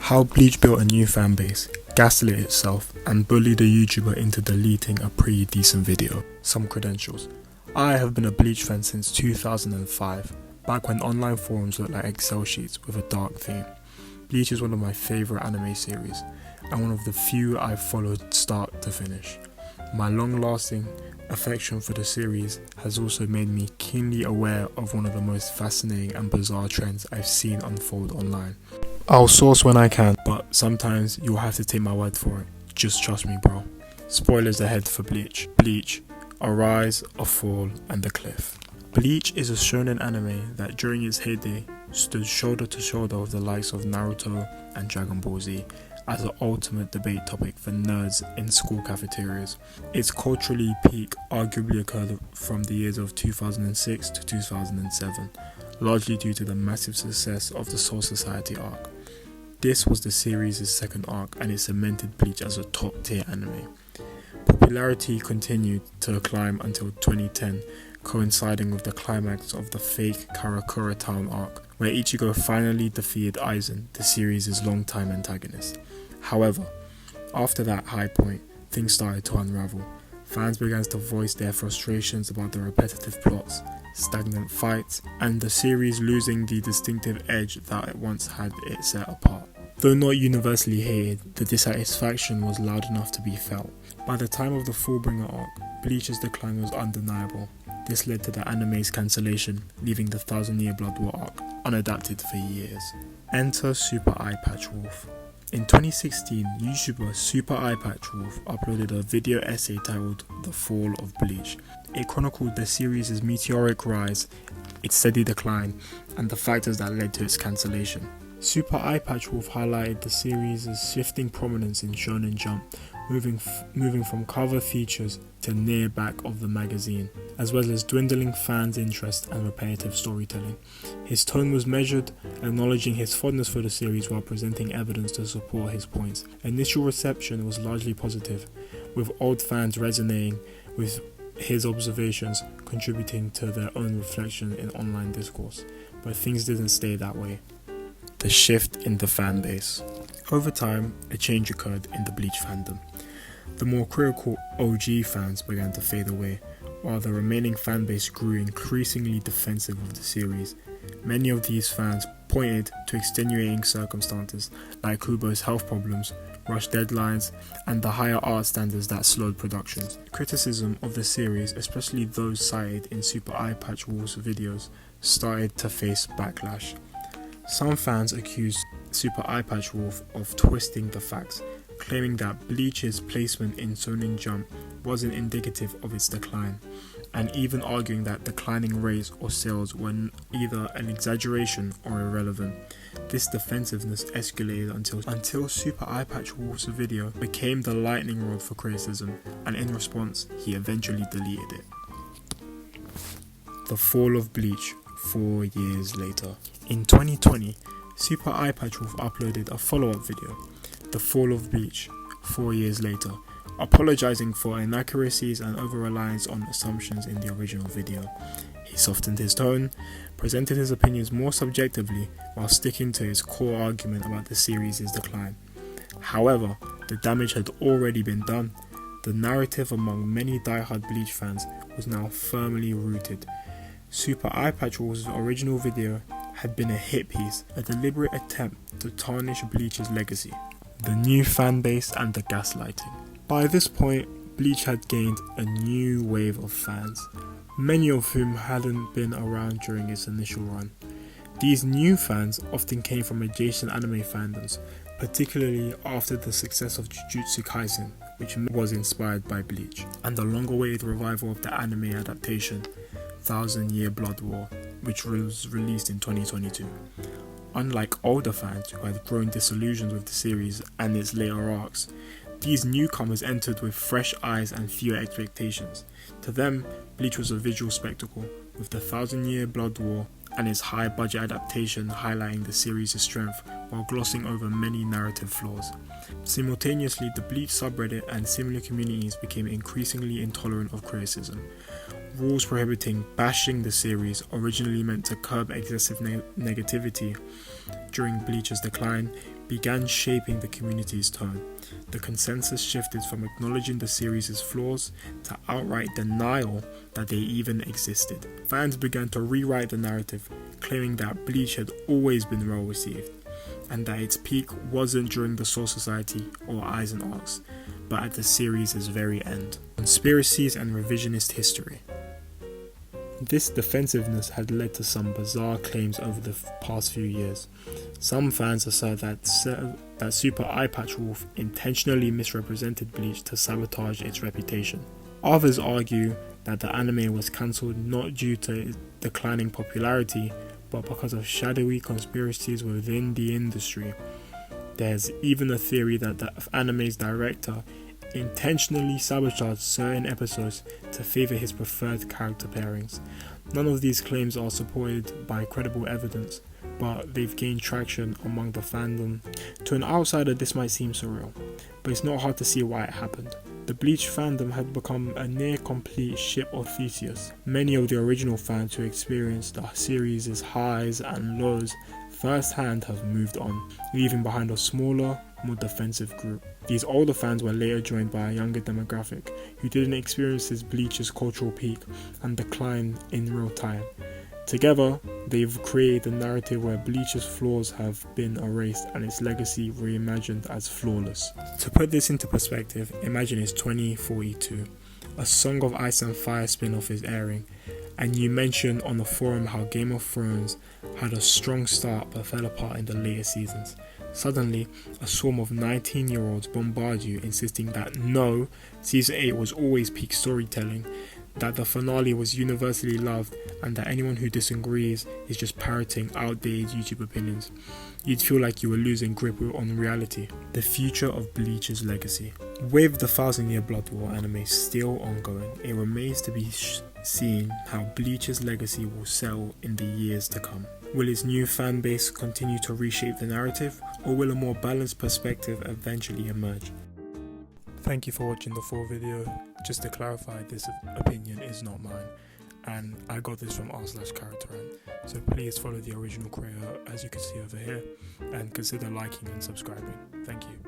How Bleach built a new fanbase, gaslit itself, and bullied a YouTuber into deleting a pretty decent video. Some credentials. I have been a Bleach fan since 2005, back when online forums looked like Excel sheets with a dark theme. Bleach is one of my favourite anime series, and one of the few I've followed start to finish. My long-lasting affection for the series has also made me keenly aware of one of the most fascinating and bizarre trends I've seen unfold online. I'll source when I can, but sometimes you'll have to take my word for it. Just trust me, bro. Spoilers ahead for Bleach. Bleach, a rise, a fall, and a cliff. Bleach is a shonen anime that during its heyday stood shoulder to shoulder with the likes of Naruto and Dragon Ball Z as an ultimate debate topic for nerds in school cafeterias. Its culturally peak arguably occurred from the years of 2006 to 2007, largely due to the massive success of the Soul Society arc. This was the series' second arc, and it cemented Bleach as a top-tier anime. Popularity continued to climb until 2010, coinciding with the climax of the fake Karakura Town arc, where Ichigo finally defeated Aizen, the series' longtime antagonist. However, after that high point, things started to unravel. Fans began to voice their frustrations about the repetitive plots, stagnant fights, and the series losing the distinctive edge that it once had it set apart. Though not universally hated, the dissatisfaction was loud enough to be felt. By the time of the Fullbringer arc, Bleach's decline was undeniable. This led to the anime's cancellation, leaving the Thousand Year Blood War arc unadapted for years. Enter Super Eye Patch Wolf. In 2016, YouTuber Super Eye Patch Wolf uploaded a video essay titled The Fall of Bleach. It chronicled the series' meteoric rise, its steady decline, and the factors that led to its cancellation. Super Eye Patch Wolf highlighted the series' shifting prominence in Shonen Jump, moving from cover features to near back of the magazine, as well as dwindling fans' interest and repetitive storytelling. His tone was measured, acknowledging his fondness for the series while presenting evidence to support his points. Initial reception was largely positive, with old fans resonating with his observations, contributing to their own reflection in online discourse. But things didn't stay that way. The shift in the fan base. Over time, a change occurred in the Bleach fandom. The more critical OG fans began to fade away, while the remaining fanbase grew increasingly defensive of the series. Many of these fans pointed to extenuating circumstances like Kubo's health problems, rush deadlines, and the higher art standards that slowed productions. Criticism of the series, especially those cited in Super Eye Patch Wolf's videos, started to face backlash. Some fans accused Super Eye Patch Wolf of twisting the facts, claiming that Bleach's placement in Shonen Jump wasn't indicative of its decline, and even arguing that declining rates or sales were either an exaggeration or irrelevant. This defensiveness escalated until Super Eye Patch Wolf's video became the lightning rod for criticism, and in response, he eventually deleted it. The Fall of Bleach 4 years later. In 2020, Super Eye Patch Wolf uploaded a follow-up video, The Fall of Bleach 4 years later, apologizing for inaccuracies and over-reliance on assumptions in the original video. He softened his tone, presented his opinions more subjectively, while sticking to his core argument about the series' decline. However, the damage had already been done. The narrative among many die-hard Bleach fans was now firmly rooted. Super Eye Patch Wolf's original video had been a hit piece, a deliberate attempt to tarnish Bleach's legacy. The new fanbase and the gaslighting. By this point, Bleach had gained a new wave of fans, many of whom hadn't been around during its initial run. These new fans often came from adjacent anime fandoms, particularly after the success of Jujutsu Kaisen, which was inspired by Bleach, and the long-awaited revival of the anime adaptation, Thousand Year Blood War, which was released in 2022. Unlike older fans who had grown disillusioned with the series and its later arcs, these newcomers entered with fresh eyes and fewer expectations. To them, Bleach was a visual spectacle, with the Thousand Year Blood War and its high-budget adaptation highlighting the series' strength while glossing over many narrative flaws. Simultaneously, the Bleach subreddit and similar communities became increasingly intolerant of criticism. Rules prohibiting bashing the series, originally meant to curb excessive negativity during Bleach's decline, began shaping the community's tone. The consensus shifted from acknowledging the series' flaws to outright denial that they even existed. Fans began to rewrite the narrative, claiming that Bleach had always been well received, and that its peak wasn't during the Soul Society or Eisen arcs, but at the series' very end. Conspiracies and revisionist history. This defensiveness had led to some bizarre claims over the past few years. Some fans assert that Super Eye Patch Wolf intentionally misrepresented Bleach to sabotage its reputation. Others argue that the anime was cancelled not due to its declining popularity, but because of shadowy conspiracies within the industry. There's even a theory that the anime's director intentionally sabotaged certain episodes to favour his preferred character pairings. None of these claims are supported by credible evidence, but they've gained traction among the fandom. To an outsider, this might seem surreal, but it's not hard to see why it happened. The Bleach fandom had become a near-complete ship of Theseus. Many of the original fans who experienced the series' highs and lows firsthand have moved on, leaving behind a smaller, more defensive group. These older fans were later joined by a younger demographic who didn't experience Bleach's cultural peak and decline in real time. Together, they've created a narrative where Bleach's flaws have been erased and its legacy reimagined as flawless. To put this into perspective, imagine it's 2042, a Song of Ice and Fire spin-off is airing, and you mention on the forum how Game of Thrones had a strong start but fell apart in the later seasons. Suddenly, a swarm of 19-year-olds bombard you, insisting that no, Season 8 was always peak storytelling, that the finale was universally loved, and that anyone who disagrees is just parroting outdated YouTube opinions. You'd feel like you were losing grip on reality. The future of Bleach's legacy. With the 1000-Year Blood War anime still ongoing, it remains to be seen how Bleach's legacy will settle in the years to come. Will its new fan base continue to reshape the narrative, or will a more balanced perspective eventually emerge? Thank you for watching the full video. Just to clarify, this opinion is not mine, and I got this from r/characterant, so please follow the original creator as you can see over here, and consider liking and subscribing. Thank you.